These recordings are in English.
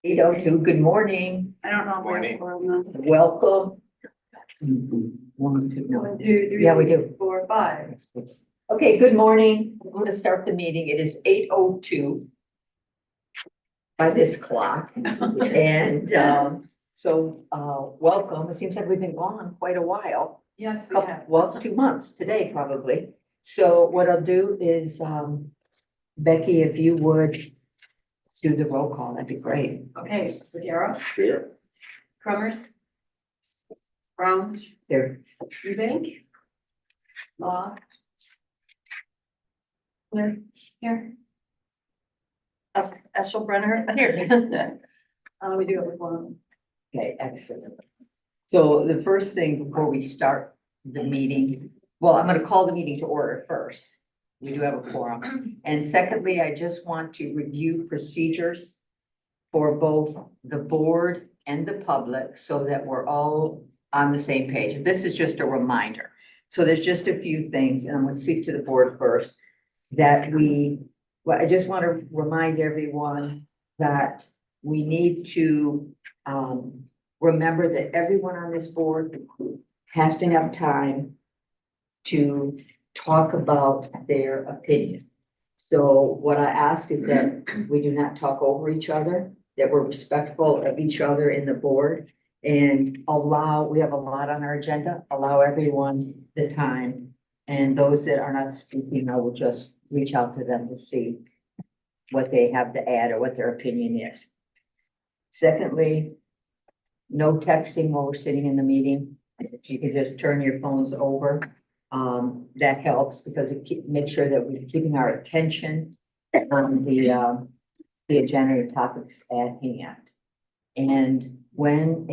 8:02, good morning, I don't know if we Morning. have four of them. welcome. One, two, no. 1, 2, 3. Yeah, we do. 4, 5. Okay, good morning. I'm going to start the meeting. It is 8:02 by this clock. And welcome. It seems like we've been gone quite a while. Yes, we have. Well, it's 2 months today, probably. So what I'll do is, Becky, if you would do the roll call, that'd be great. Okay, Ruggiero, Here. Crummers, Brown, Here, Eubank, Law. Clear, here. Esselbrenner, here. We do have a forum. okay, excellent. So the first thing before we start the meeting, well, I'm going to call the meeting to order first. We do have a quorum. And secondly, I just want to review procedures for both the board and the public so that we're all on the same page. This is just a reminder. So there's just a few things, and I'm going to speak to the board first, that I just want to remind everyone that we need to remember that everyone on this board has to have time to talk about their opinion. So what I ask is that we do not talk over each other, that we're respectful of each other in the board, and we have a lot on our agenda, allow everyone the time. And those that are not speaking, I will just reach out to them to see what they have to add or what their opinion is. Secondly, no texting while we're sitting in the meeting. If you could just turn your phones over, that helps because make sure that we're keeping our attention on the agenda and topics at hand. And when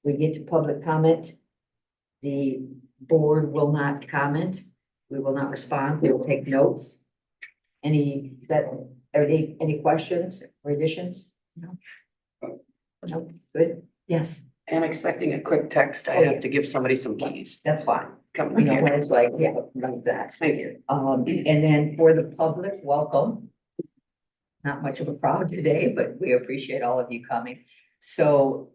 we get to public comment, the board will not comment. We will not respond. We will take notes. Any questions or additions? No. No, good. Yes, I'm expecting a quick text. I Oh, yeah. have to give somebody some keys. that's fine. Come You know, here. when it's like, yeah, like that. Thank you. And then for the public, welcome. Not much of a crowd today, but we appreciate all of you coming. So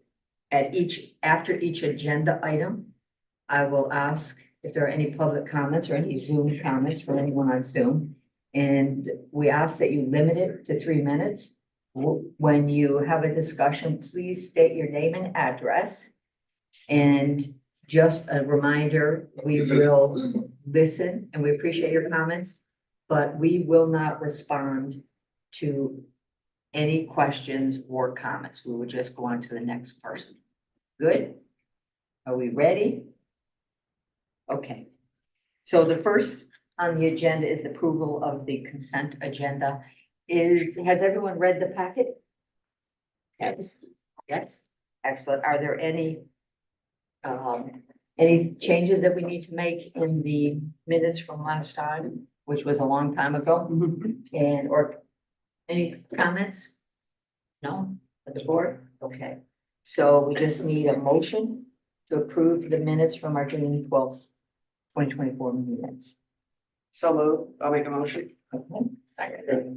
after each agenda item, I will ask if there are any public comments or any Zoom comments from anyone on Zoom. And we ask that you limit it to 3 minutes. When you have a discussion, please state your name and address. And just a reminder, we will listen and we appreciate your comments, but we will not respond to any questions or comments. We will just go on to the next person. Good? Are we ready? Okay. So the first on the agenda is the approval of the consent agenda. Has everyone read the packet? Yes. Yes. Excellent. Are there any changes that we need to make in the minutes from last time, which was a long time ago? Or any comments? No, at the board? Okay. So we just need a motion to approve the minutes from our June 12th, 2024 minutes. So move. I'll make a motion. Okay.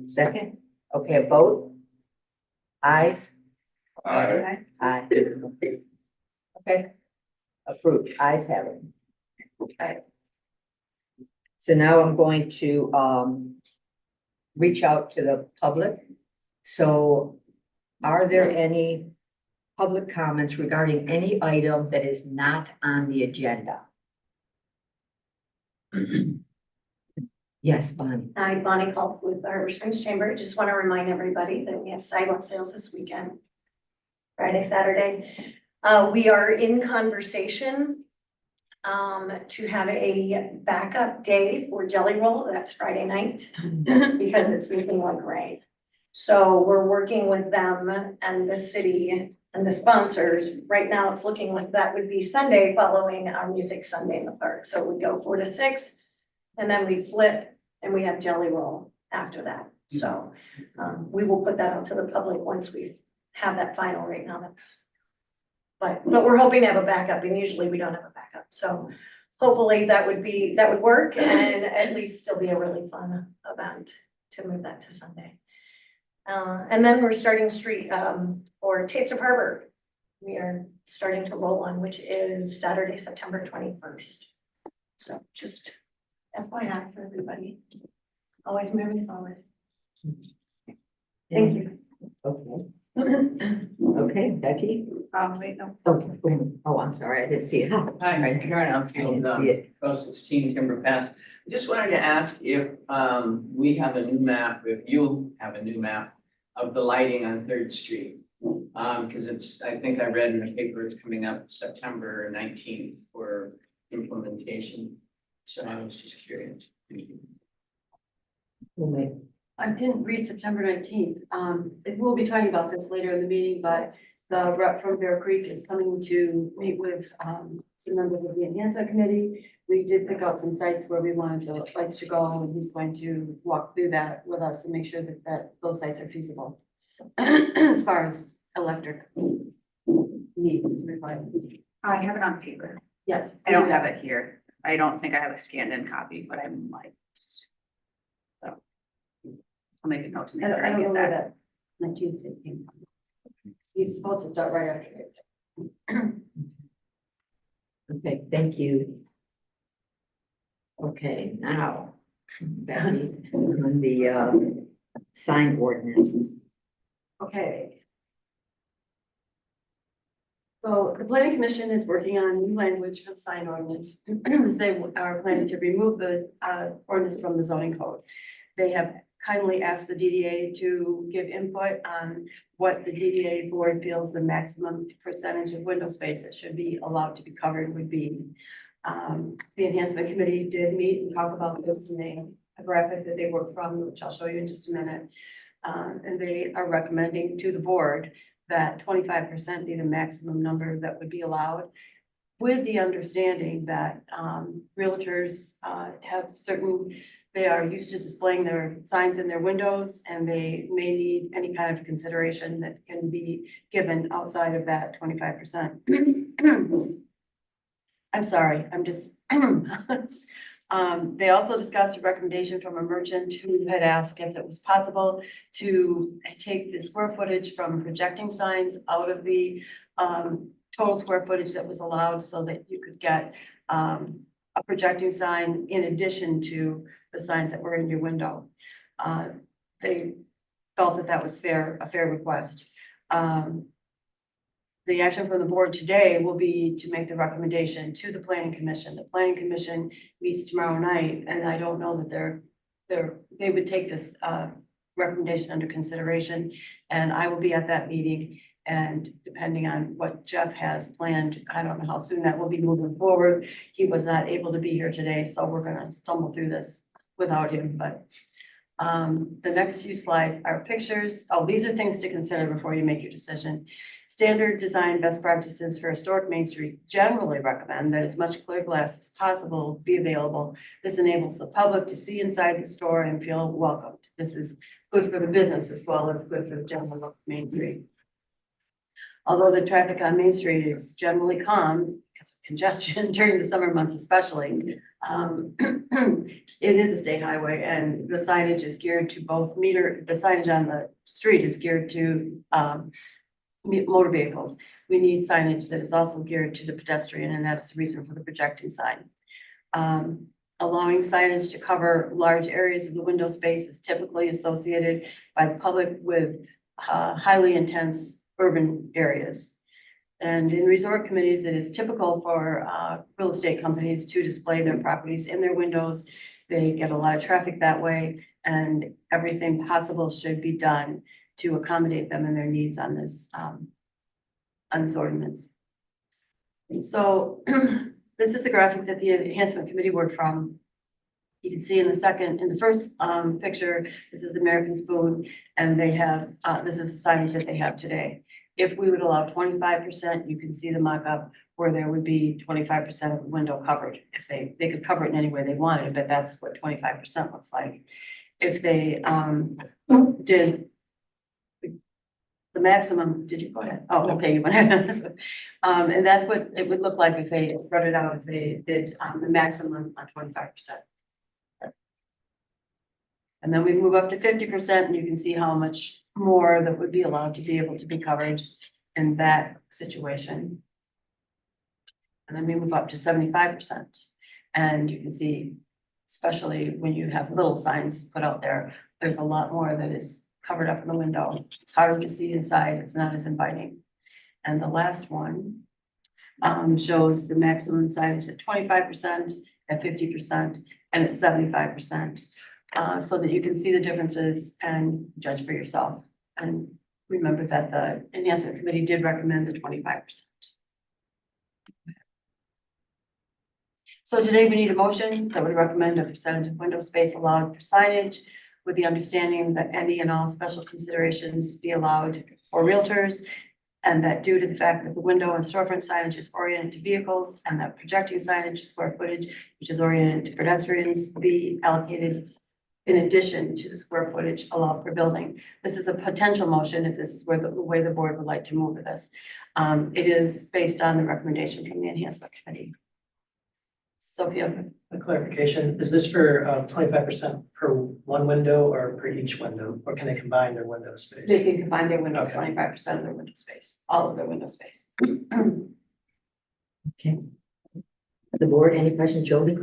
Second. Okay, a vote. Ayes? Aye. Aye. Okay. Approved. Ayes have it. Okay. So now I'm going to reach out to the public. So are there any public comments regarding any item that is not on the agenda? Yes, Bonnie. Hi, Bonnie Culp with Harbor Springs Chamber. Just want to remind everybody that we have sidewalk sales this weekend, Friday, Saturday. We are in conversation to have a backup day for Jelly Roll. That's Friday night because it's looking like rain. So we're working with them and the city and the sponsors. Right now, it's looking like that would be Sunday following our Music Sunday in the park. So we go 4 to 6 and then we flip and we have Jelly Roll after that. So we will put that out to the public once we have that final rate on it. But we're hoping to have a backup, and usually we don't have a backup. So hopefully that would work and at least still be a really fun event to move that to Sunday. And then we're starting street, or Taste of Harbor. We are starting to roll on, which is Saturday, September 21st. So just FYI for everybody. Always moving forward. Thank you. Okay. Okay, Becky? Wait, no. Okay, oh, I'm sorry, I didn't see it. Hi, Right. Karen, I'm I from didn't see it. Coast 16 Timber Pass. I just wanted to ask if we have a new map, if you have a new map of the lighting on Third Street. Because I think I read in the paper, it's coming up September 19th for implementation. So I was just curious. Wait, I didn't read September 19th. We'll be talking about this later in the meeting, but the rep from Bear Creek is coming to meet with, some members of the enhancement committee. We did pick out some sites where we wanted the lights to go, and he's going to walk through that with us and make sure that those sites are feasible. As far as electric needs requirements. I have it on paper. Yes. I don't have it here. I don't think I have a scanned in copy, but I might. So. I'll make a note to make I sure I don't know get where that. that 19th came from. He's supposed to start right after it. okay, thank you. Okay, now, Becky, on the sign ordinance. Okay. So the planning commission is working on new language for the sign ordinance. They are planning to remove the ordinance from the zoning code. They have kindly asked the DDA to give input on what the DDA board feels the maximum percentage of window space that should be allowed to be covered would be. The enhancement committee did meet and talk about this in a graphic that they worked from, which I'll show you in just a minute. And they are recommending to the board that 25% be the maximum number that would be allowed, with the understanding that realtors have certain, they are used to displaying their signs in their windows, and they may need any kind of consideration that can be given outside of that 25%. I'm sorry, I'm just. They also discussed a recommendation from a merchant who had asked if it was possible to take the square footage from projecting signs out of the total square footage that was allowed, so that you could get a projecting sign in addition to the signs that were in your window. They felt that that was a fair request. The action from the board today will be to make the recommendation to the planning commission. The planning commission meets tomorrow night, and I don't know that they would take this recommendation under consideration. And I will be at that meeting, and depending on what Jeff has planned, I don't know how soon that will be moving forward. He was not able to be here today, so we're gonna stumble through this without him, but the next few slides are pictures. Oh, these are things to consider before you make your decision. Standard design best practices for historic Main Streets generally recommend that as much clear glass as possible be available. This enables the public to see inside the store and feel welcomed. This is good for the business as well as good for the general look of Main Street. Although the traffic on Main Street is generally calm because of congestion during the summer months especially, it is a state highway, and the signage is geared to the signage on the street is geared to motor vehicles. We need signage that is also geared to the pedestrian, and that's the reason for the projecting sign. Allowing signage to cover large areas of the window space is typically associated by the public with highly intense urban areas. And in resort communities, it is typical for real estate companies to display their properties in their windows. They get a lot of traffic that way, and everything possible should be done to accommodate them and their needs on this ordinance. So this is the graphic that the enhancement committee worked from. You can see in the first picture, this is American Spoon, and they have, this is the signage that they have today. If we would allow 25%, you can see the mock-up where there would be 25% of the window covered. If they could cover it in any way they wanted, but that's what 25% looks like. If they did the maximum, did you go ahead? Oh, okay, you went ahead on this one. And that's what it would look like if they spread it out, if they did the maximum on 25%. And then we move up to 50%, and you can see how much more that would be allowed to be able to be covered in that situation. And then we move up to 75%. And you can see, especially when you have little signs put out there, there's a lot more that is covered up in the window. It's harder to see inside, it's not as inviting. And the last one shows the maximum signage at 25%, at 50%, and at 75%. So that you can see the differences and judge for yourself. And remember that the enhancement committee did recommend the 25%. So today we need a motion that would recommend a percentage of window space allowed for signage with the understanding that any and all special considerations be allowed for realtors. And that due to the fact that the window and storefront signage is oriented to vehicles and that projecting signage square footage, which is oriented to pedestrians, be allocated in addition to the square footage allowed per building. This is a potential motion if this is where the way the board would like to move with this. It is based on the recommendation from the enhancement committee. Sophia, A clarification, is this for 25% per one window or per each window, or can they combine their window space? they can combine their windows, Okay. 25% of their window space, all of their window space. Okay. The board, any questions, Jody?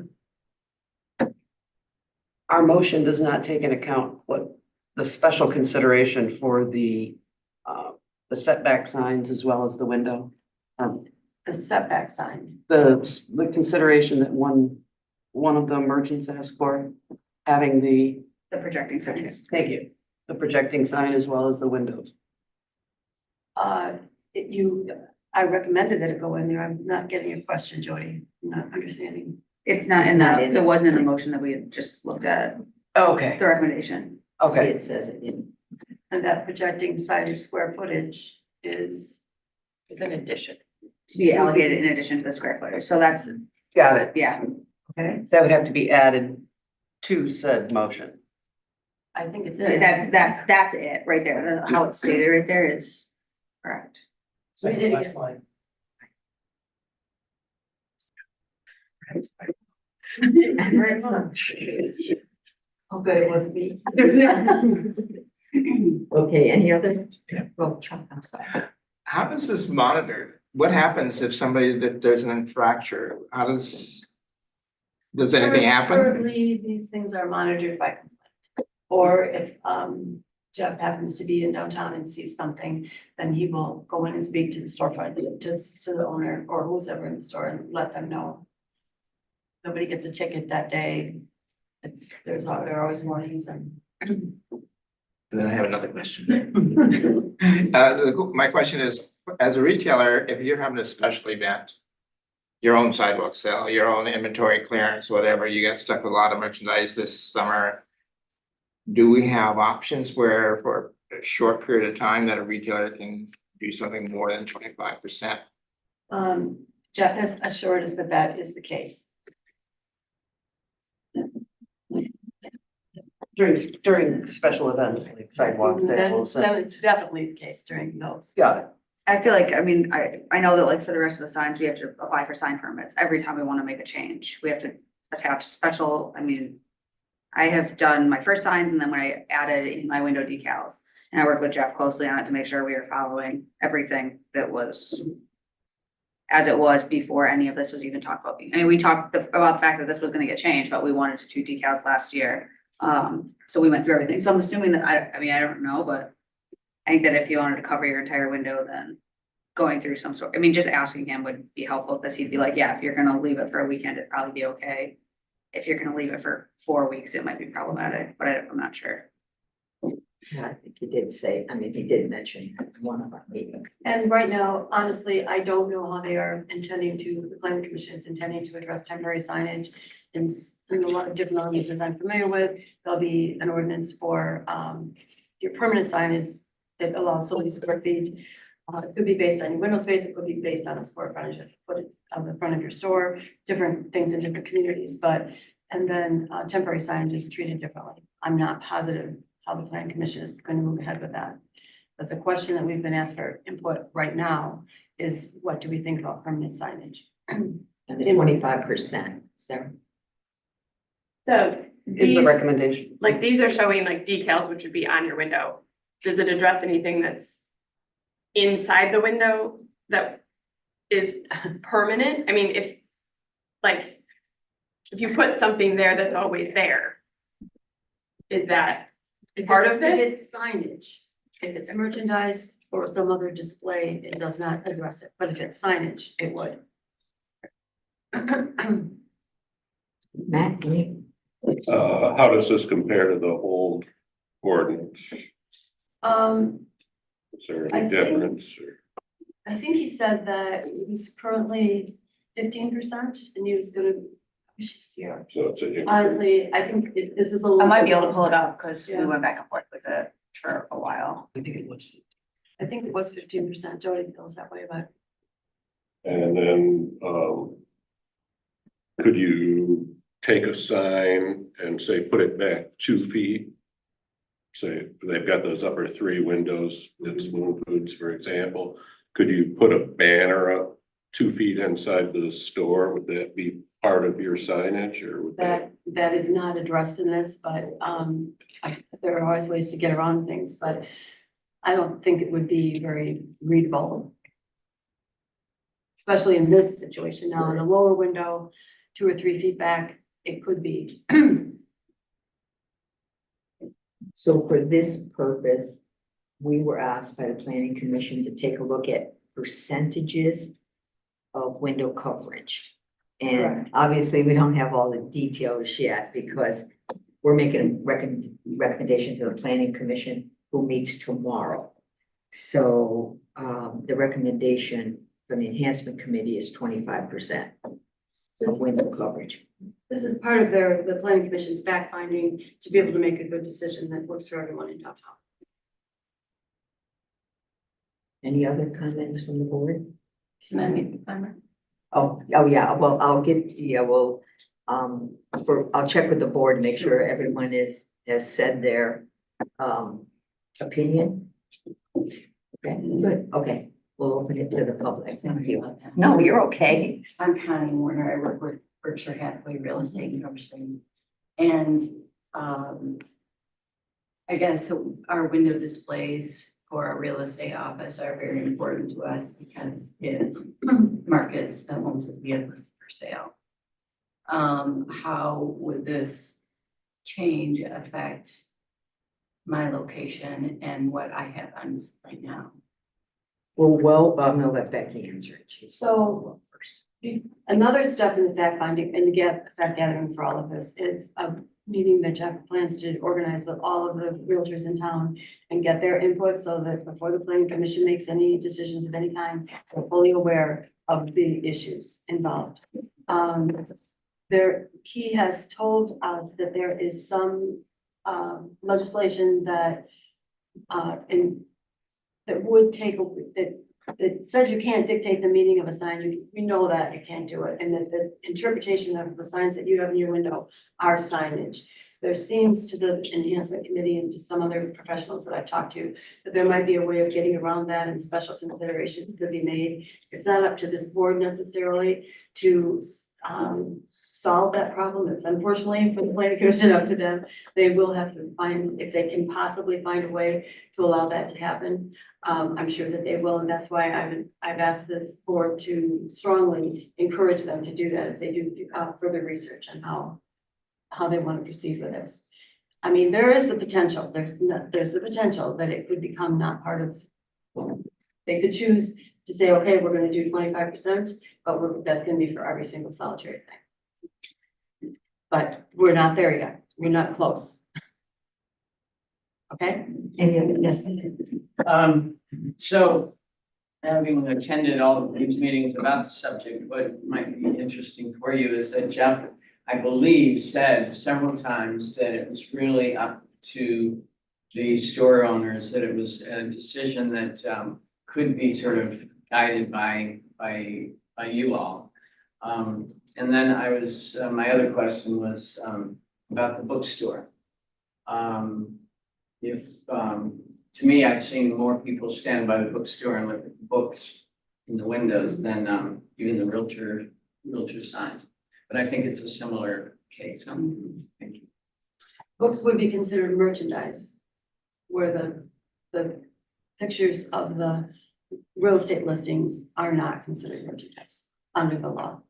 Our motion does not take into account what the special consideration for the setback signs as well as the window. The setback sign, The consideration that one of the merchants asked for, having the, The projecting signs. thank you, the projecting sign as well as the windows. I recommended that it go in there. I'm not getting your question, Jody. I'm not understanding. It's not in the, it wasn't in the motion that we had just looked at, Okay, the recommendation. okay, It says it in. And that projecting signage square footage is an addition. To be allocated in addition to the square footage, so that's, got it. yeah, Okay. That would have to be added to said motion. I think it's. that's it, right there, how it's stated right there is correct. Second last line. Oh, good, it wasn't me. Okay, any other? Yeah. Well, Chuck, I'm sorry. How does this monitor? What happens if somebody that there's an fracture? Does anything happen? Currently, these things are monitored by complaint. Or if Jeff happens to be in downtown and sees something, then he will go in and speak to the storefront, to the owner or who's ever in the store and let them know. Nobody gets a ticket that day. There are always warnings and. And then I have another question. My question is, as a retailer, if you're having a special event, your own sidewalk sale, your own inventory clearance, whatever, you got stuck with a lot of merchandise this summer. Do we have options where for a short period of time that a retailer can do something more than 25%? Jeff has assured us that that is the case. During special events like sidewalk sales. Then it's definitely the case during those. Got it. I feel like, I mean, I know that like for the rest of the signs, we have to apply for sign permits every time we want to make a change. We have to attach special, I mean. I have done my first signs and then when I added in my window decals. And I worked with Jeff closely on it to make sure we were following everything that was. As it was before any of this was even talked about. I mean, we talked about the fact that this was gonna get changed, but we wanted to do decals last year. So we went through everything. So I'm assuming that I mean, I don't know, but. I think that if you wanted to cover your entire window, then going through some sort, I mean, just asking him would be helpful because he'd be like, yeah, if you're gonna leave it for a weekend, it'd probably be okay. If you're gonna leave it for 4 weeks, it might be problematic, but I'm not sure. Yeah, I think he did say, I mean, he did mention one of our meetings. And right now, honestly, I don't know how they are intending to, the planning commission is intending to address temporary signage. In a lot of different ordinances I'm familiar with, there'll be an ordinance for your permanent signage that allows so many square feet. It could be based on your window space, it could be based on a square frontage of the front of your store, different things in different communities, and then temporary signage is treated differently. I'm not positive how the planning commission is going to move ahead with that. But the question that we've been asked for input right now is what do we think about permanent signage? And the 25%, Sarah. So Is the these, recommendation. like, these are showing like decals, which would be on your window. does it address anything that's inside the window that is permanent? I mean, if you put something there that's always there, is that part of If it? it's signage, if it's merchandise or some other display, it does not address it, but if it's signage, it would. Matt, How does this compare to the old ordinance? Is there I any think- difference? I think he said that he's currently 15% and he was gonna, I wish he was here. So it's a. Honestly, I think this is a little. I might be able to pull it up because we Yeah. went back and forth with it for a while. I think it was. I think it was 15%. Jody feels that way, but And then, could you take a sign and say, put it back 2 feet? Say, they've got those upper 3 windows, it's Spoon Foods, for example. Could you put a banner up 2 feet inside the store? Would that be part of your signage or would that? that is not addressed in this, but there are always ways to get around things, but I don't think it would be very readable. Especially in this situation now, in a lower window, 2 or 3 feet back, it could be. so for this purpose, we were asked by the planning commission to take a look at percentages of window coverage. And Correct. obviously, we don't have all the details yet because we're making a recommendation to the planning commission who meets tomorrow. So, the recommendation from the enhancement committee is 25% of window coverage. This is part of the planning commission's fact finding to be able to make a good decision that works for everyone in downtown. Any other comments from the board? Can I make the timer? Oh, yeah, well, I'll check with the board, and make sure everyone has said their, opinion. Okay, good, okay, we'll open it to the public, thank you. No, you're okay. I'm Connie Warner. I work with Berkshire Hathaway Real Estate in Rubber Springs. And I guess so our window displays for our real estate office are very important to us because it markets the homes that we have listed for sale. How would this change affect my location and what I have on display now? Well, I'm gonna let Becky answer it. So another step in the fact finding and fact gathering for all of this is a meeting that Jeff plans to organize with all of the realtors in town and get their input so that before the planning commission makes any decisions of any kind, they're fully aware of the issues involved. He has told us that there is some legislation that that would take, that says you can't dictate the meaning of a sign. We know that you can't do it, and that the interpretation of the signs that you have in your window are signage. There seems to the enhancement committee and to some other professionals that I've talked to, that there might be a way of getting around that and special considerations could be made. It's not up to this board necessarily to solve that problem. It's unfortunately for the planning commission up to them. They will have to find, if they can possibly find a way to allow that to happen. I'm sure that they will, and that's why I've asked this board to strongly encourage them to do that as they do further research on how they want to proceed with this. I mean, there is the potential, there's the potential that it could become not part of, they could choose to say, okay, we're gonna do 25%, but that's gonna be for every single solitary thing. But we're not there yet, we're not close. Okay? Yes. So having attended all of these meetings about the subject, what might be interesting for you is that Jeff, I believe, said several times that it was really up to the store owners, that it was a decision that could be sort of guided by you all. And then my other question was about the bookstore. To me, I've seen more people stand by the bookstore and look at the books in the windows than even the realtor signs. But I think it's a similar case. Thank you. Books would be considered merchandise, where the the pictures of the real estate listings are not considered merchandise under the law.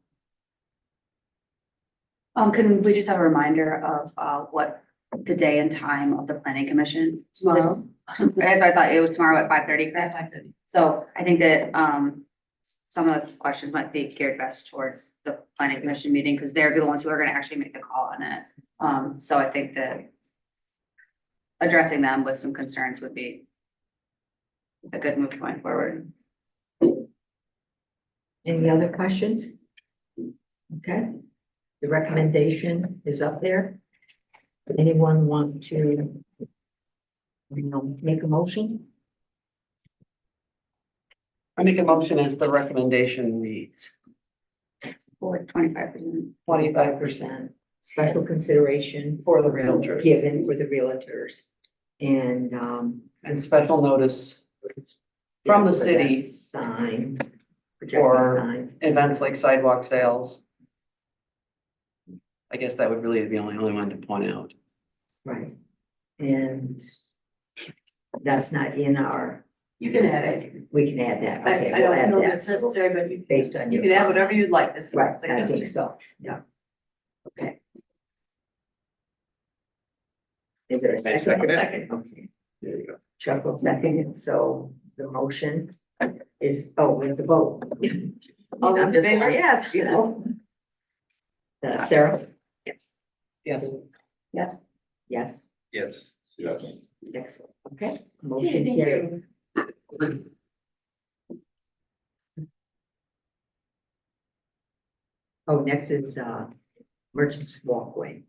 Can we just have a reminder of, what the day and time of the planning commission? Tomorrow. I thought it was tomorrow at 5:30, correct? 5:30. So I think that, some of the questions might be geared best towards the planning commission meeting, because they're the ones who are gonna actually make the call on it. So I think that addressing them with some concerns would be a good move going forward. Any other questions? Okay, the recommendation is up there. Anyone want to, make a motion? I make a motion as the recommendation reads. For 25%. 25% special consideration For the realtors. given for the realtors. And, And special notice from the for that city sign, projecting for signs. events like sidewalk sales. I guess that would really be the only one to point out. Right. And that's not in our, You can add it. we can add that. Okay, I we'll add don't know if that. it's necessary, but you, Based on you your. can add whatever you'd like. This is Right, I suggestion. think so, yeah. Okay. Is there a second? second it. Second. Okay, There you go. Chuck will second it, so the motion is, oh, we have to vote. All in I'm just- favor? Yes, you know. Sarah? Yes. Yes. Yes. Yes, Yes. Yeah. excellent, okay. Yeah, Motion thank carried. you. Oh, next is Merchants Walkway.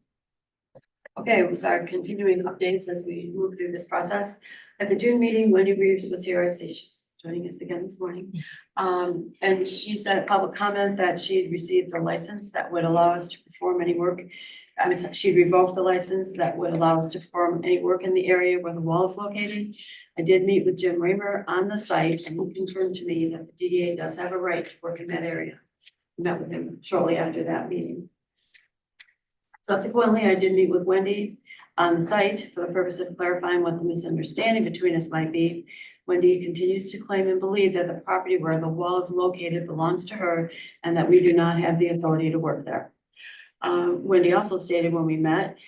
Okay, it was our continuing updates as we move through this process. At the June meeting, Wendy Reeves was here. I see she's joining us again this morning. And she said a public comment that she had received the license that would allow us to perform any work. She revoked the license that would allow us to perform any work in the area where the wall is located. I did meet with Jim Raymer on the site, and he confirmed to me that the DDA does have a right to work in that area. Met with him shortly after that meeting. Subsequently, I did meet with Wendy on the site for the purpose of clarifying what the misunderstanding between us might be. Wendy continues to claim and believe that the property where the wall is located belongs to her and that we do not have the authority to work there. Wendy also stated when we met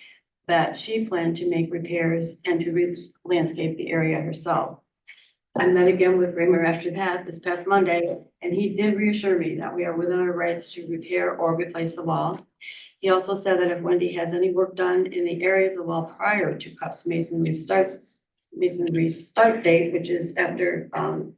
that she planned to make repairs and to landscape the area herself. I met again with Raymer after that this past Monday, and he did reassure me that we are within our rights to repair or replace the wall. He also said that if Wendy has any work done in the area of the wall prior to Cups masonry start date, which is after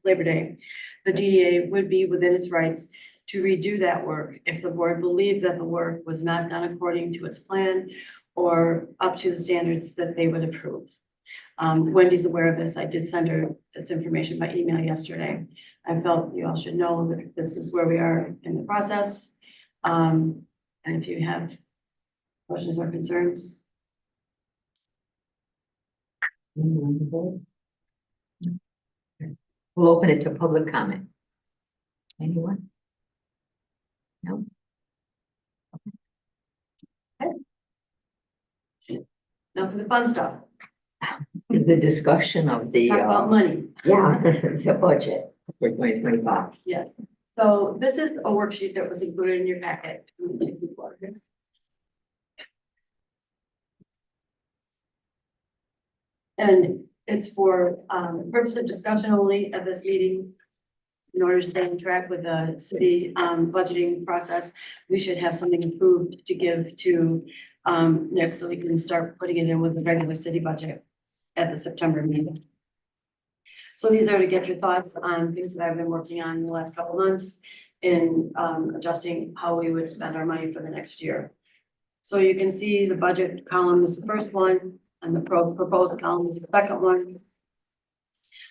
Labor Day, the DDA would be within its rights to redo that work if the board believed that the work was not done according to its plan or up to the standards that they would approve. Wendy's aware of this. I did send her this information by email yesterday. I felt you all should know that this is where we are in the process. And if you have questions or concerns, We'll open it to public comment. Anyone? No? now for the fun stuff, The discussion of the, talk about money. yeah, the budget for 2025. So this is a worksheet that was included in your packet. And it's for purpose of discussion only at this meeting. In order to stay on track with the city budgeting process, we should have something approved to give to Nick so we can start putting it in with the regular city budget at the September meeting. So these are to get your thoughts on things that I've been working on in the last couple months in adjusting how we would spend our money for the next year. So you can see the budget column is the first one and the proposed column is the second one.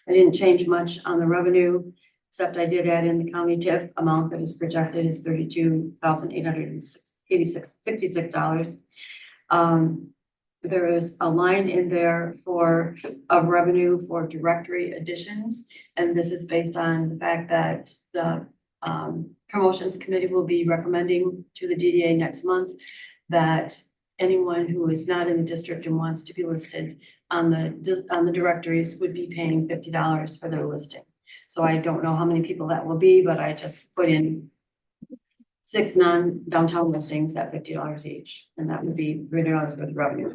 I didn't change much on the revenue, except I did add in the county tip amount that is projected is $32,866. There is a line in there for of revenue for directory additions, and this is based on the fact that the promotions committee will be recommending to the DDA next month that anyone who is not in the district and wants to be listed on the directories would be paying $50 for their listing. So I don't know how many people that will be, but I just put in 6 non-downtown listings at $50 each, and that would be $300 worth of revenue.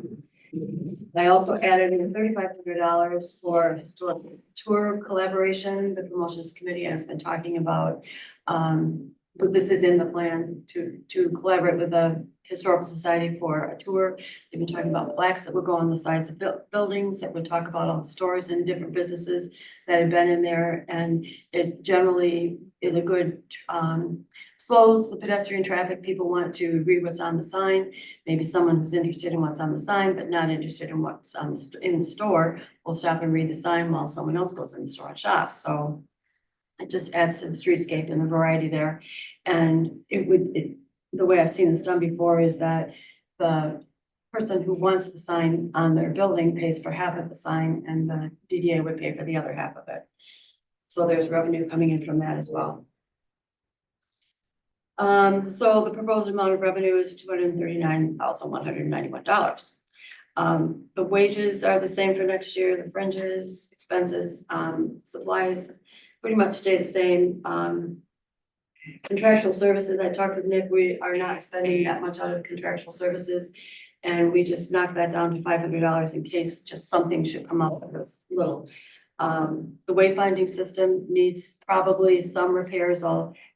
I also added in $3,500 for historic tour collaboration. The promotions committee has been talking about, but this is in the plan to collaborate with the Historical Society for a tour. They've been talking about plaques that would go on the sides of buildings, that would talk about all the stores and different businesses that have been in there. And it generally is a good, slows the pedestrian traffic. People want to read what's on the sign. Maybe someone who's interested in what's on the sign, but not interested in what's on in the store will stop and read the sign while someone else goes in the store and shops. So it just adds to the streetscape and the variety there. And the way I've seen this done before is that the person who wants the sign on their building pays for half of the sign and the DDA would pay for the other half of it. So there's revenue coming in from that as well. So the proposed amount of revenue is $239,191. The wages are the same for next year, the fringes, expenses, supplies pretty much stay the same. Contractual services, I talked with Nick, we are not spending that much out of contractual services. And we just knocked that down to $500 in case just something should come up with this little. The wayfinding system needs probably some repairs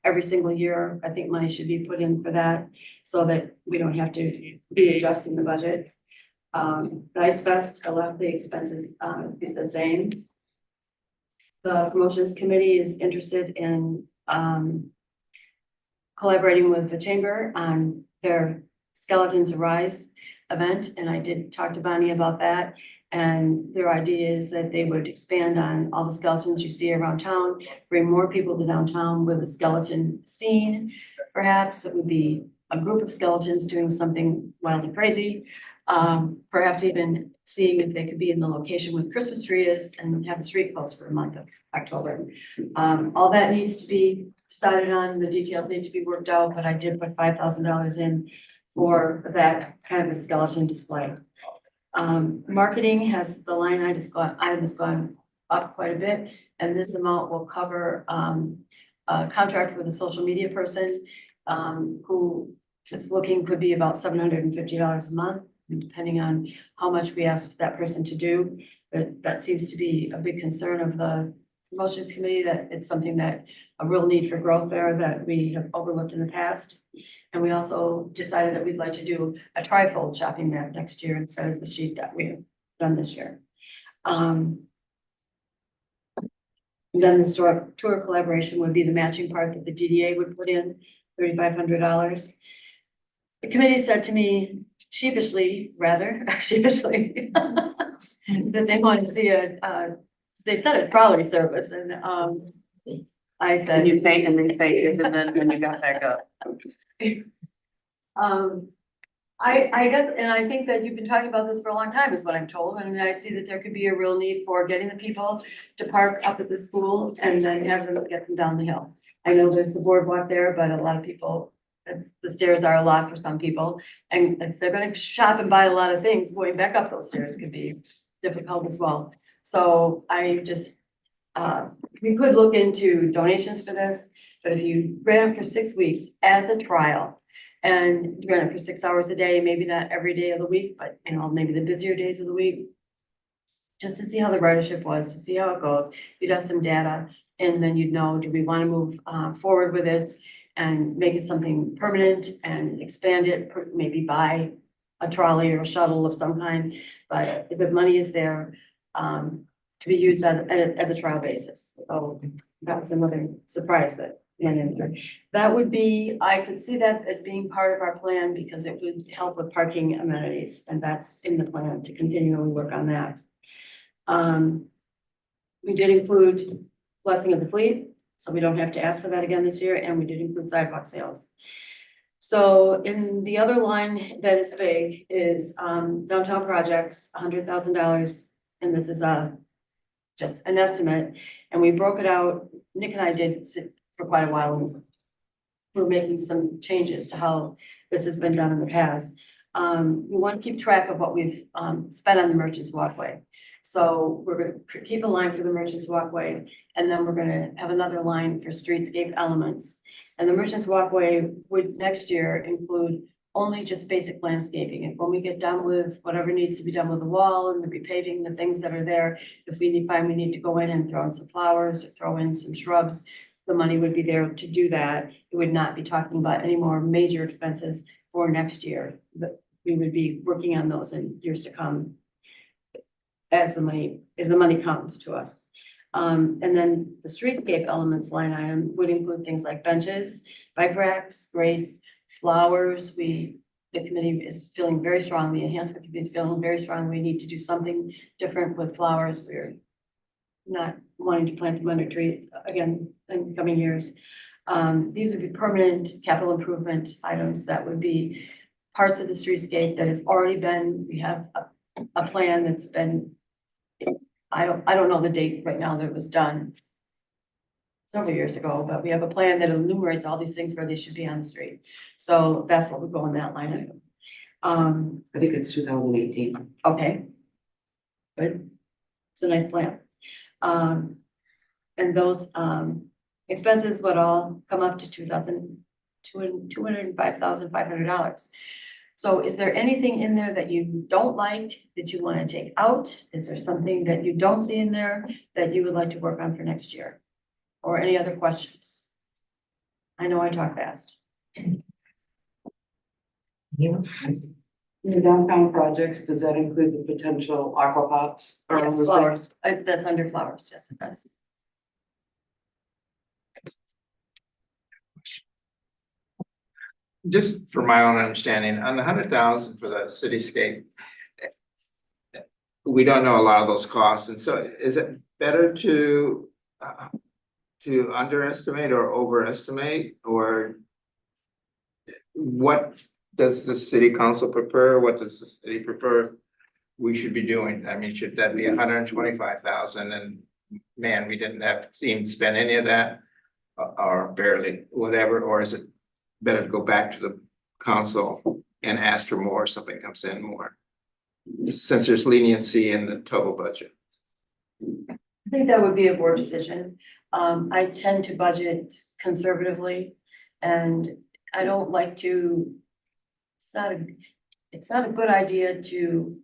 every single year. I think money should be put in for that so that we don't have to be adjusting the budget. The Ice Fest, I left the expenses the same. The promotions committee is interested in collaborating with the chamber on their Skeletons Arise event, and I did talk to Bonnie about that. And their idea is that they would expand on all the skeletons you see around town, bring more people to downtown with a skeleton scene. Perhaps it would be a group of skeletons doing something wildly crazy. Perhaps even seeing if they could be in the location where the Christmas tree is and have the street closed for the month of October. All that needs to be decided on, the details need to be worked out, but I did put $5,000 in for that kind of a skeleton display. Marketing has, the line item has gone up quite a bit, and this amount will cover a contract with a social media person who is looking, could be about $750 a month, depending on how much we ask that person to do. But that seems to be a big concern of the promotions committee, that it's something that a real need for growth there that we have overlooked in the past. And we also decided that we'd like to do a trifold shopping map next year instead of the sheet that we have done this year. Then the store tour collaboration would be the matching part that the DDA would put in, $3,500. The committee said to me sheepishly, that they wanted to see they said a trolley service, and I said. And you faint and then fainted and then when you got back up. I guess, and I think that you've been talking about this for a long time is what I'm told, and I see that there could be a real need for getting the people to park up at the school and then have them get them down the hill. I know there's the boardwalk there, but a lot of people, the stairs are a lot for some people, and if they're gonna shop and buy a lot of things, going back up those stairs could be difficult as well. So I just, we could look into donations for this, but if you ran it for 6 weeks as a trial, and you ran it for 6 hours a day, maybe not every day of the week, but maybe the busier days of the week, just to see how the ridership was, to see how it goes, you'd have some data, and then you'd know, do we want to move forward with this and make it something permanent and expand it, maybe buy a trolley or a shuttle of some kind, but if the money is there, to be used as a trial basis. So that was another surprise that went in there. That would be, I could see that as being part of our plan because it would help with parking amenities, and that's in the plan to continually work on that. We did include blessing of the fleet, so we don't have to ask for that again this year, and we did include sidewalk sales. So in the other line that is big is downtown projects, $100,000, and this is just an estimate, and we broke it out. Nick and I did sit for quite a while, and we're making some changes to how this has been done in the past. We want to keep track of what we've, spent on the Merchants Walkway. So we're gonna keep a line for the Merchants Walkway, and then we're gonna have another line for streetscape elements. And the Merchants Walkway would next year include only just basic landscaping. And when we get done with whatever needs to be done with the wall and the repaving, the things that are there, if find we need to go in and throw in some flowers or throw in some shrubs, the money would be there to do that. It would not be talking about any more major expenses for next year. But we would be working on those in years to come as the money comes to us. And then the streetscape elements line item would include things like benches, bike racks, grates, flowers. The committee is feeling very strong, the enhancement committee is feeling very strong. We need to do something different with flowers. We're not wanting to plant them under trees again in coming years. These would be permanent capital improvement items that would be parts of the streetscape that has already been, we have a plan that's been, I don't know the date right now that it was done several years ago, but we have a plan that enumerates all these things where they should be on the street. So that's what would go in that line item. I think it's 2018. Okay. Good. It's a nice plan. And those, expenses would all come up to $205,500. So is there anything in there that you don't like, that you want to take out? Is there something that you don't see in there that you would like to work on for next year? Or any other questions? I know I talk fast. The downtown projects, does that include the potential aqua pots? or Yes, those flowers, that's under flowers, yes, it does. Just for my own understanding, on the 100,000 for the cityscape, we don't know a lot of those costs, and so is it better to underestimate or overestimate, or what does the city council prefer? What does the city prefer we should be doing? I mean, should that be 125,000 and man, we didn't have to even spend any of that or barely, whatever, or is it better to go back to the council and ask for more, if something comes in more? Since there's leniency in the total budget. I think that would be a board decision. I tend to budget conservatively, and I don't like to, it's not a good idea to,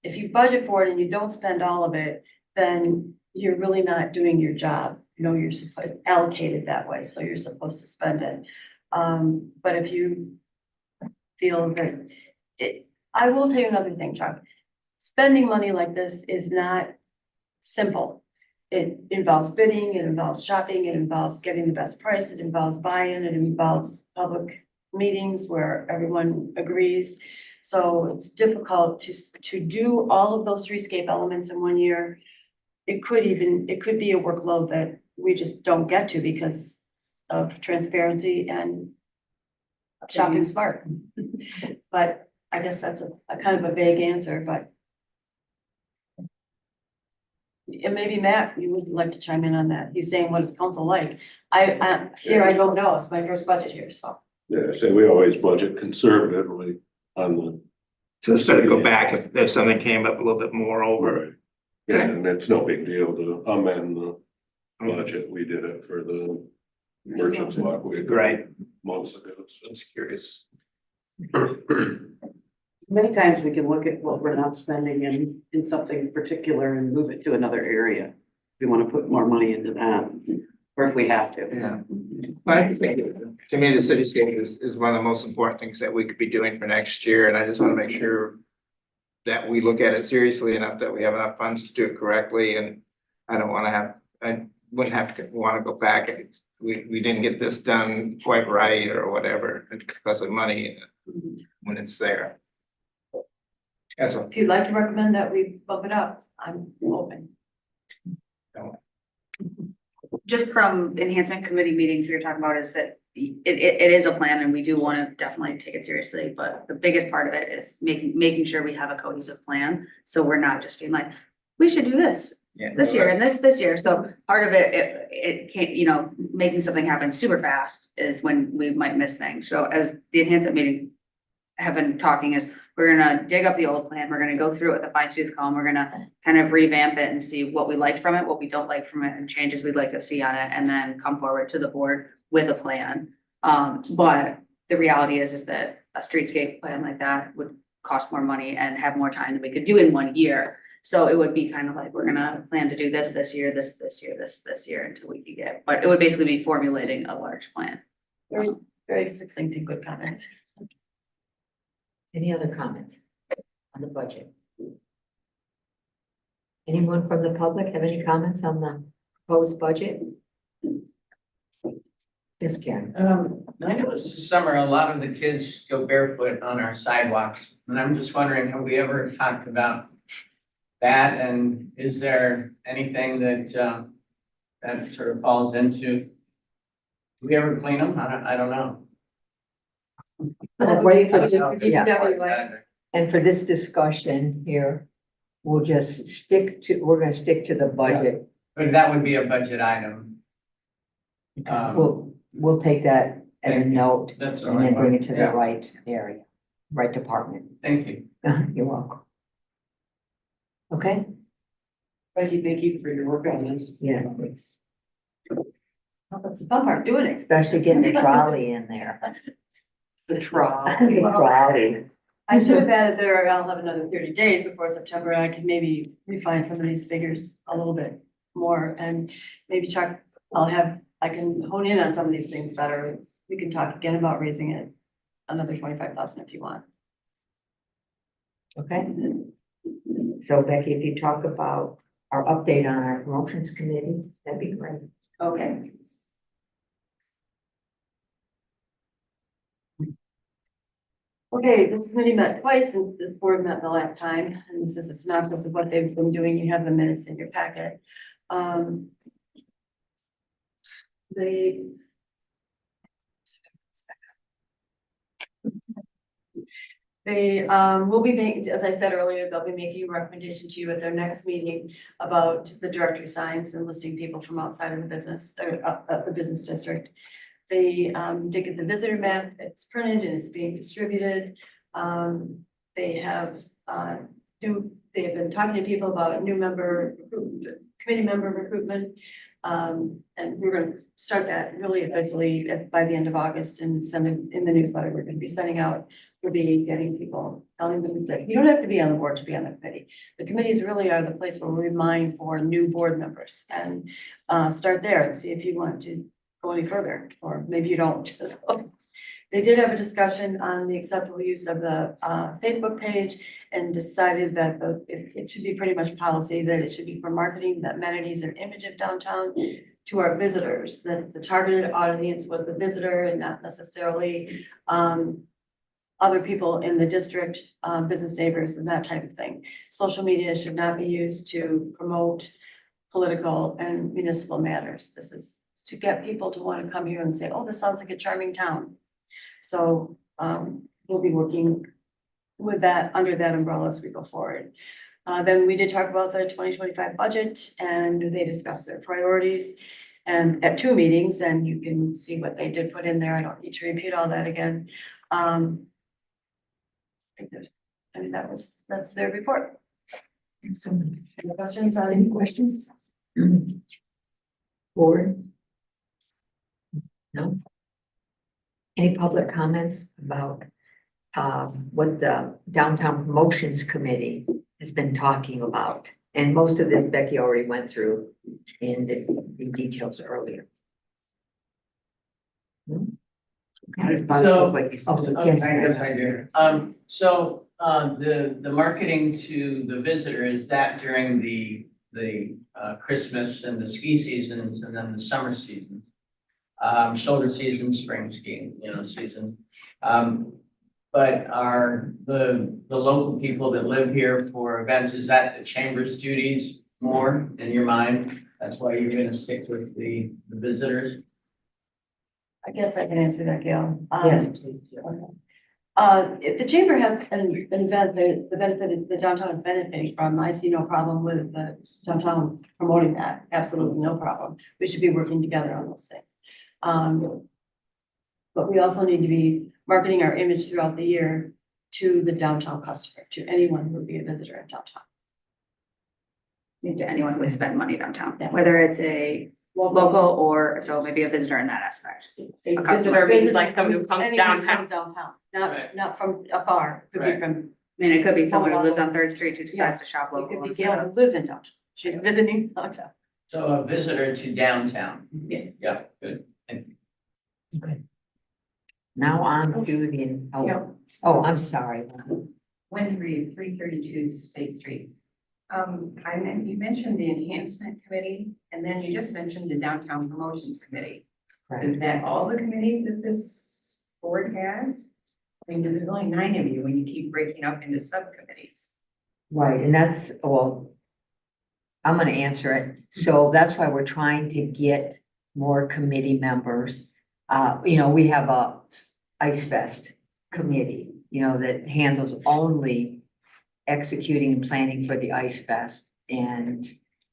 if you budget for it and you don't spend all of it, then you're really not doing your job. You know, you're supposed to allocate it that way, so you're supposed to spend it. But if you feel that I will tell you another thing, Chuck. Spending money like this is not simple. It involves bidding, it involves shopping, it involves getting the best price, it involves buy-in, it involves public meetings where everyone agrees. So it's difficult to do all of those streetscape elements in 1 year. It could be a workload that we just don't get to because of transparency and shopping smart. But I guess that's a kind of a vague answer, but. And maybe Matt, you would like to chime in on that. He's saying, what is council like? I don't know. It's my first budget here, so. Yeah, so we always budget conservatively on the. So it's better to go back if something came up a little bit more over. Yeah, and it's no big deal to amend the budget. We did it for the Merchants Walkway. Right. Months ago, so. Just curious. Many times we can look at what we're not spending in something particular and move it to another area. We want to put more money into that, or if we have to. Yeah. Well, I think, to me, the cityscape is one of the most important things that we could be doing for next year, and I just want to make sure that we look at it seriously enough, that we have enough funds to do it correctly, and I wouldn't have to want to go back if we didn't get this done quite right or whatever, because of money when it's there. That's all. If you'd like to recommend that we bump it up, I'm open. Just from enhancement committee meetings we were talking about is that it is a plan and we do want to definitely take it seriously, but the biggest part of it is making sure we have a cohesive plan. So we're not just being like, we should do this this year and this year. So part of it can't, you know, making something happen super fast is when we might miss things. So as the enhancement meeting have been talking is we're gonna dig up the old plan, we're gonna go through it with a fine tooth comb, we're gonna kind of revamp it and see what we liked from it, what we don't like from it, and changes we'd like to see on it, and then come forward to the board with a plan. But the reality is that a streetscape plan like that would cost more money and have more time than we could do in 1 year. So it would be kind of like, we're gonna plan to do this year, this year until we could get, but it would basically be formulating a large plan. Very, very succinct and good comments. Any other comments on the budget? Anyone from the public have any comments on the proposed budget? Yes, Karen. I noticed this summer, a lot of the kids go barefoot on our sidewalks, and I'm just wondering, have we ever talked about that, and is there anything that, that sort of falls into? Do we ever clean them? I don't know. Wait for the- How yeah. DDA. And for this discussion here, we'll just stick to, we're gonna stick to the budget. But that would be a budget item. We'll take that as a Thank you. note That's all and then right. bring it to the Yeah. right area, right department. Thank you. You're welcome. Okay, Thank you for your work on this. yeah, it's That's the fun part, doing it. especially getting the trolley in there. The trial. The trolley. I should have added there, I'll have another 30 days before September, and I can maybe refine some of these figures a little bit more, and maybe Chuck, I can hone in on some of these things better. We can talk again about raising it another 25,000 if you want. Okay. So Becky, if you talk about our update on our promotions committee, that'd be great. Okay. Okay, this committee met twice since this board met the last time, and this is a synopsis of what they've been doing. You have the minutes in your packet. They will be making, as I said earlier, they'll be making a recommendation to you at their next meeting about the directory signs and listing people from outside of the business or of the business district. They did get the visitor map, it's printed and it's being distributed. They have been talking to people about new committee member recruitment. And we're gonna start that really officially by the end of August and send it in the newsletter. We're gonna be sending out, we'll be getting people, telling them that you don't have to be on the board to be on the committee. The committees really are the place where we mine for new board members and start there and see if you want to go any further, or maybe you don't. So, they did have a discussion on the acceptable use of the Facebook page and decided that it should be pretty much policy that it should be for marketing the amenities and image of downtown to our visitors, that the targeted audience was the visitor and not necessarily other people in the district, business neighbors and that type of thing. Social media should not be used to promote political and municipal matters. This is to get people to want to come here and say, oh, this sounds like a charming town. So we'll be working with that, under that umbrella as we go forward. Then we did talk about the 2025 budget and they discussed their priorities and at 2 meetings, and you can see what they did put in there. I don't need to repeat all that again. I mean, that's their report. Excellent. Any questions on Any questions? Board? No? Any public comments about what the Downtown Promotions Committee has been talking about? And most of this Becky already went through in the details earlier. No? Okay. So- Oh, I yes, guess I do. The marketing to the visitor, is that during the Christmas and the ski seasons and then the summer seasons? Shoulder season, spring skiing, season. But are the local people that live here for events, is that the chamber's duties more in your mind? That's why you're gonna stick with the visitors? I guess I can answer that, Gail. Yes, please. If the chamber has an event, the benefit the downtown is benefiting from, I see no problem with the downtown promoting that. Absolutely no problem. We should be working together on those things. But we also need to be marketing our image throughout the year to the downtown customer, to anyone who would be a visitor in downtown. To anyone who would spend money downtown, Yeah. whether it's a local or, so maybe a visitor in that aspect. A customer means like someone who comes anyone who downtown. comes downtown, Right. not from afar, could be Right. from, I mean, it could be someone who lives on Third Street who decides Yeah. to shop it local could be instead Gail of. who lives in downtown, she's visiting downtown. So a visitor to downtown. Yes. Yeah, good. Now on to the, oh, I'm sorry. Wendy Reed, 332 State Street. You mentioned the enhancement committee, and then you just mentioned the downtown promotions committee. Is that all the committees that this board has? I mean, there's only 9 of you when you keep breaking up into subcommittees. Right, and that's, well, I'm gonna answer it. So that's why we're trying to get more committee members. We have a Ice Fest committee, that handles only executing and planning for the Ice Fest. And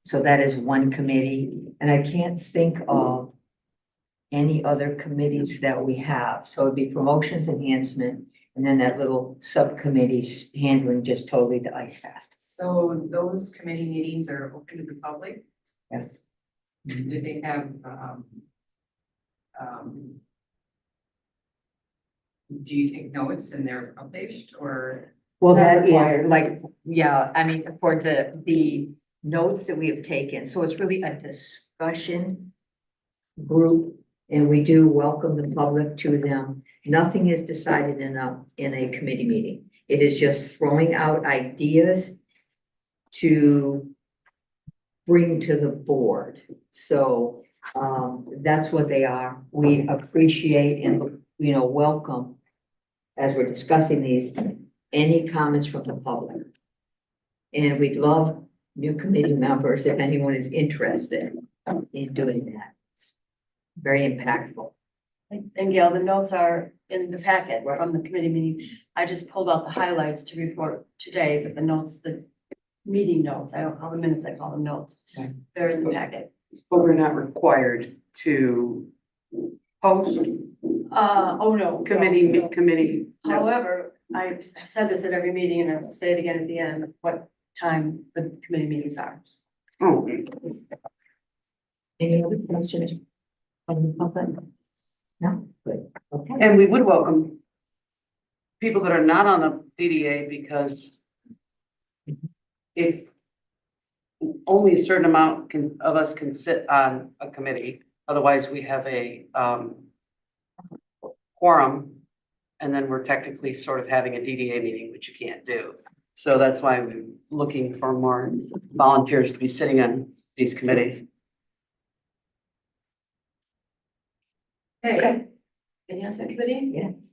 so that is one committee, and I can't think of any other committees that we have. So it'd be promotions enhancement, and then that little subcommittees handling just totally the Ice Fest. So those committee meetings are open to the public? Yes. Do they have, do you take notes and they're published or? Well, Not that required. is like, yeah, I mean, for the notes that we have taken, so it's really a discussion group, and we do welcome the public to them. Nothing is decided in a committee meeting. It is just throwing out ideas to bring to the board. So, that's what they are. We appreciate and, welcome, as we're discussing these, any comments from the public. And we'd love new committee members if anyone is interested in doing that. It's very impactful. And Gail, the notes are in the packet from the committee meetings. I just pulled out the highlights to report today, but the notes, the meeting notes, I don't call them minutes, I call them notes. Okay. They're in the packet. But we're not required to post Oh, no. committee, no. committee. no. However, I've said this at every meeting and I'll say it again at the end, what time the committee meetings are. Oh, Any other questions from the public? No? Good. Okay. and we would welcome people that are not on the DDA, because if only a certain amount of us can sit on a committee, otherwise we have a quorum, and then we're technically sort of having a DDA meeting, which you can't do. So that's why we're looking for more volunteers to be sitting on these committees. Okay. Enhancement committee? Yes.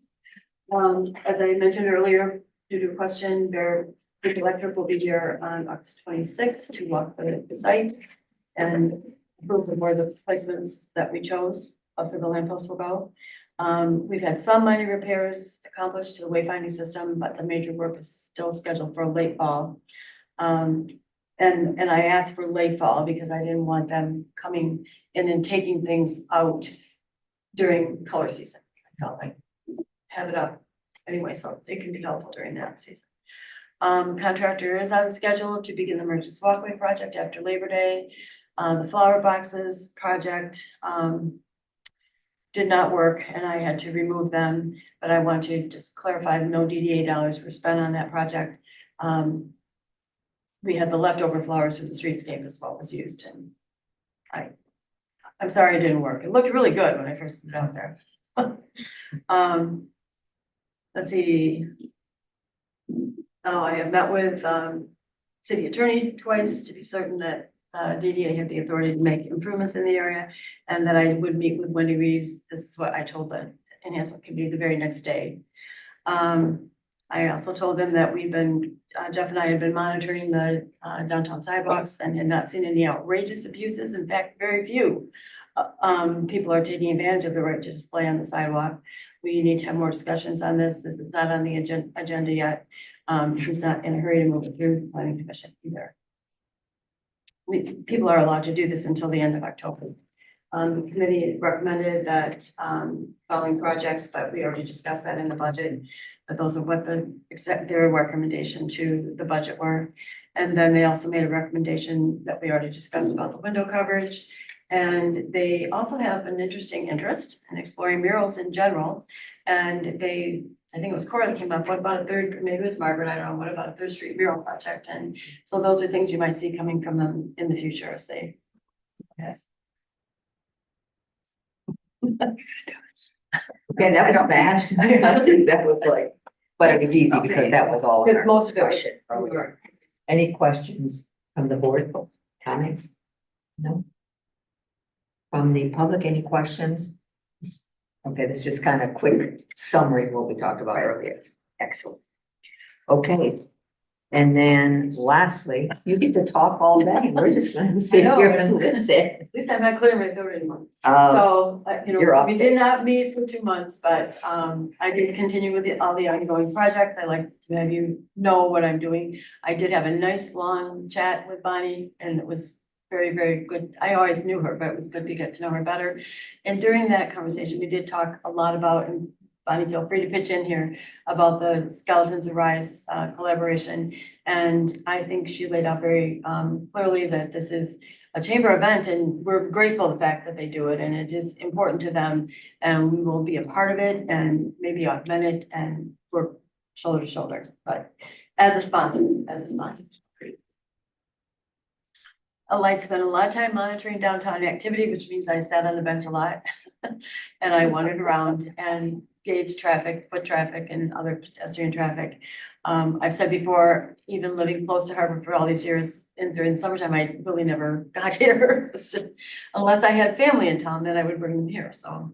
As I mentioned earlier, due to a question, Bear Creek Electric will be here on August 26th to walk the site and approve where the placements that we chose for the lampposts will go. We've had some minor repairs accomplished to the wayfinding system, but the major work is still scheduled for late fall. And I asked for late fall because I didn't want them coming in and taking things out during color season. I felt like have it up anyway, so it can be helpful during that season. Contractor is on schedule to begin the emergency walkway project after Labor Day. The flower boxes project, did not work and I had to remove them, but I want to just clarify, no DDA dollars were spent on that project. We had the leftover flowers for the streetscape is what was used, and I'm sorry it didn't work. It looked really good when I first put it out there. Let's see. Oh, I have met with city attorney twice to be certain that DDA had the authority to make improvements in the area, and that I would meet with Wendy Reeves. This is what I told the enhancement committee the very next day. I also told them that we've been, Jeff and I had been monitoring the downtown sidewalks and had not seen any outrageous abuses. In fact, very few. People are taking advantage of the right to display on the sidewalk. We need to have more discussions on this. This is not on the agenda yet. He's not in a hurry to move it through the planning commission either. People are allowed to do this until the end of October. The committee recommended that, following projects, but we already discussed that in the budget. But those are what their recommendation to the budget were. And then they also made a recommendation that we already discussed about the window coverage. And they also have an interesting interest in exploring murals in general. And I think it was Cora that came up, what about a third, maybe it was Margaret, I don't know, what about a Third Street mural project? And so those are things you might see coming from them in the future as they. Okay, that was fast. I think that was like, but it was easy because that was all. in our Most of it was- discussion earlier. Any questions from the board, comments? No? From the public, any questions? Okay, this is just kind of quick summary of what we talked about earlier. Excellent. Okay. And then lastly, you get to talk all day. We're just gonna sit know, here right? and listen. At least I'm not clear my throat anymore. Uh, So, you're up we did not meet for 2 months, but, I did continue with all the ongoing projects. I like to have you know what I'm doing. I did have a nice long chat with Bonnie and it was very, very good. I always knew her, but it was good to get to know her better. And during that conversation, we did talk a lot about, and Bonnie, feel free to pitch in here, about the Skeletons Arise collaboration. And I think she laid out very clearly that this is a chamber event and we're grateful for the fact that they do it and it is important to them. And we will be a part of it and maybe augment it and work shoulder to shoulder, but as a sponsor. I spent a lot of time monitoring downtown activity, which means I sat on the bench a lot. And I wandered around and gauged traffic, foot traffic and other pedestrian traffic. I've said before, even living close to Harbor for all these years, and during summertime, I really never got here. It's just, unless I had family in town, then I would bring them here, so.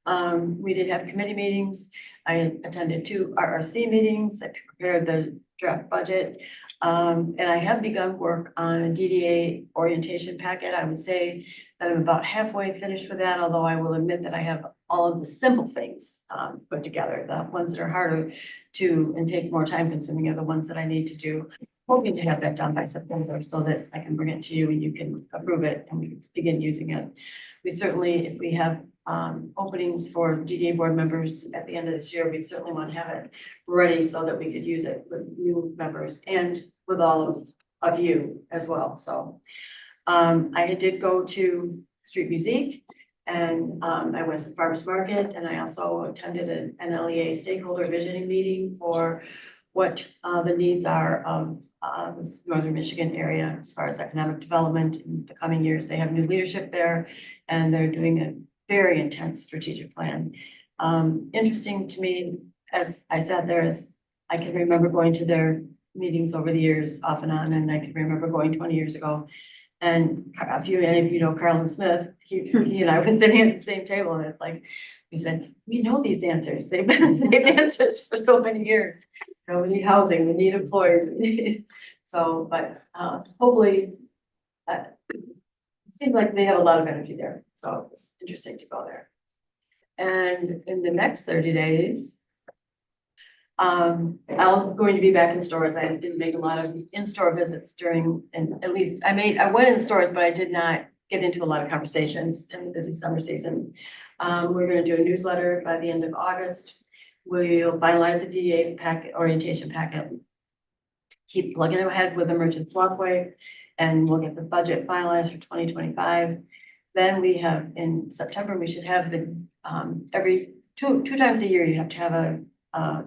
We did have committee meetings. I attended 2 RRC meetings. I prepared the draft budget. And I have begun work on a DDA orientation packet. I would say that I'm about halfway finished with that, although I will admit that I have all of the simple things put together. The ones that are harder to and take more time consuming are the ones that I need to do. Hoping to have that done by September so that I can bring it to you and you can approve it and we can begin using it. We certainly, if we have openings for DDA board members at the end of this year, we'd certainly want to have it ready so that we could use it with new members and with all of you as well. So I did go to Street Music and I went to the farmers market and I also attended an NLEA stakeholder visioning meeting for what the needs are of this northern Michigan area as far as economic development in the coming years. They have new leadership there and they're doing a very intense strategic plan. Interesting to me, as I sat there, is I can remember going to their meetings over the years off and on, and I can remember going 20 years ago. And any of you know Carlin Smith, he and I were sitting at the same table, and it's like, we said, we know these answers. They've been the same answers for so many years. You know, we need housing, we need employees, we need, so, but hopefully, it seems like they have a lot of energy there, so it's interesting to go there. And in the next 30 days, I'm going to be back in stores. I didn't make a lot of in-store visits during, and at least I went in stores, but I did not get into a lot of conversations in the busy summer season. We're going to do a newsletter by the end of August. We'll finalize the DDA packet, orientation packet. Keep plugging ahead with the merchant walkway, and we'll get the budget finalized for 2025. Then we have in September, we should have the every two times a year, you have to have a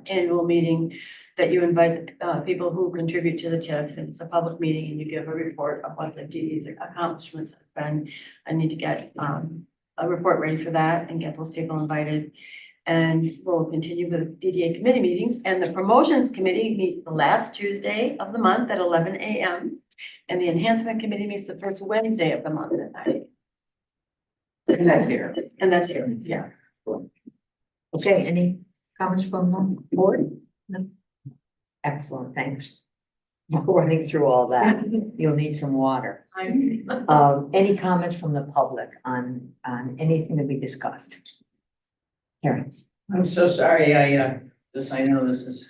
annual meeting that you invite people who contribute to the TIF. And it's a public meeting and you give a report of what the DD's accomplishments have been. I need to get a report ready for that and get those people invited. And we'll continue with DDA committee meetings, and the promotions committee meets the last Tuesday of the month at 11 a.m. And the enhancement committee meets the first Wednesday of the month at 9. And that's here. And that's here, yeah. Okay, any comments from the board? No. Excellent, thanks. We're running through all that. You'll need some water. Any comments from the public on anything that we discussed? Karen. I'm so sorry, I know this is.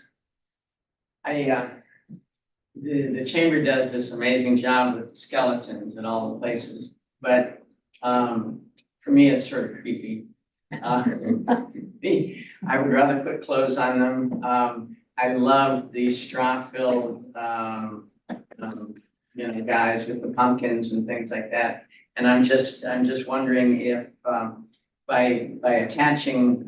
The chamber does this amazing job with skeletons in all the places, but, for me, it's sort of creepy. I would rather put clothes on them. I love the straw-filled, guys with the pumpkins and things like that. And I'm just wondering if, by attaching,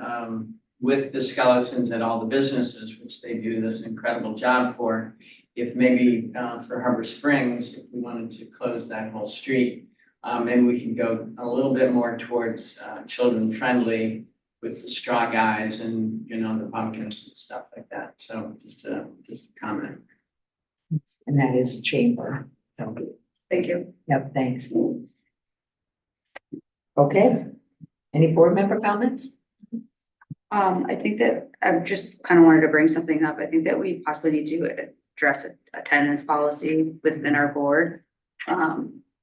with the skeletons at all the businesses, which they do this incredible job for, if maybe, for Harbor Springs, if we wanted to close that whole street, maybe we can go a little bit more towards, children friendly with the straw guys and, the pumpkins and stuff like that. So just a comment. And that is chamber. So, Thank you. yep, thanks. Okay, any board member comments? I think that I just kind of wanted to bring something up. I think that we possibly need to address attendance policy within our board.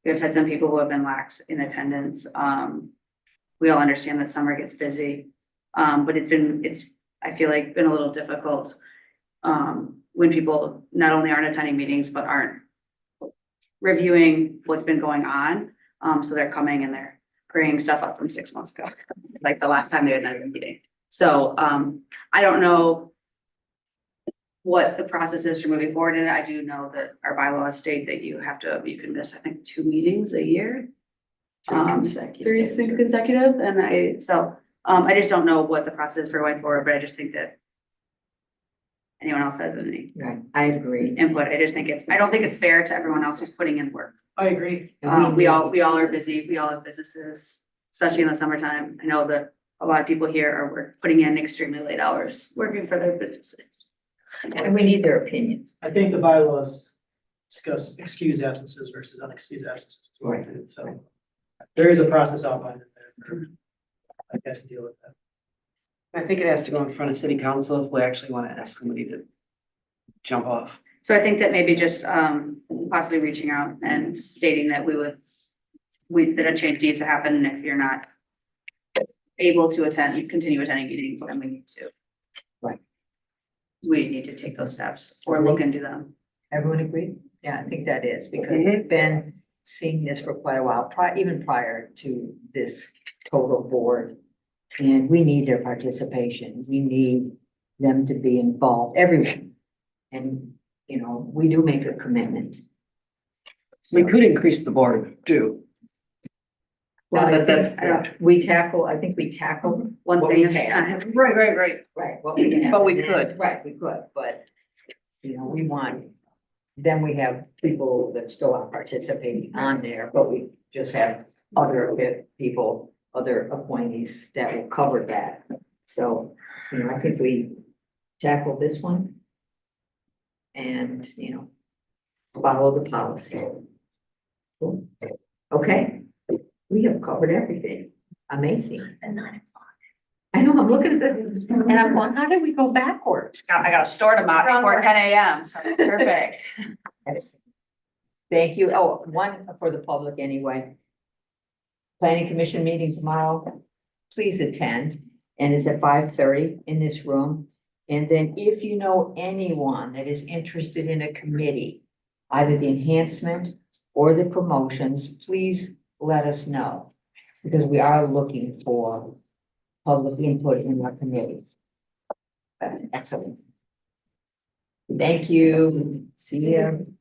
We've had some people who have been lax in attendance. We all understand that summer gets busy. But it's, I feel like, been a little difficult when people not only aren't attending meetings, but aren't reviewing what's been going on. So they're coming and they're bringing stuff up from 6 months ago, like the last time they had a meeting. So I don't know what the process is for moving forward. And I do know that our bylaws state that you can miss, I think, 2 meetings a year. 3 consecutive. And I just don't know what the process is for going forward, but I just think that anyone else has any Right, I agree. input. I don't think it's fair to everyone else who's putting in work. I agree. We all are busy. We all have businesses, especially in the summertime. I know that a lot of people here are putting in extremely late hours, working for their businesses. And we need their opinions. I think the bylaws discuss excused absences versus unexcused absences. as well, Right. too. So there is a process outlined in there for, I guess, to deal with that. I think it has to go in front of city council if we actually want to ask somebody to jump off. So I think that maybe just possibly reaching out and stating that that a change needs to happen, and if you're not able to attend, you continue attending meetings, then we need to. Right. We need to take those steps or look into them. Everyone agree? Yeah, I think that is, because we've been seeing this for quite a while, even prior to this total board. And we need their participation. We need them to be involved, everyone. And, we do make a commitment. We could increase the board too. Well, Not that that's I think we tackle One what thing we at a can. time. Right. Right, what we can have. But we and then- could. Right, we could, but, we want, then we have people that still are participating on there, but we just have other people, other appointees that will cover that. So, I think we tackle this one. And, follow the policy. Cool. Okay, we have covered everything. Amazing. And 9 o'clock. I know, I'm looking at this, and I'm going, how did we go backwards? I got a store tomorrow before 10 a.m. So perfect. Thank you. Oh, one for the public anyway. Planning Commission meeting tomorrow. Please attend, and it's at 5:30 in this room. And then if you know anyone that is interested in a committee, either the enhancement or the promotions, please let us know. Because we are looking for public input in our committees. Excellent. Thank you. See you.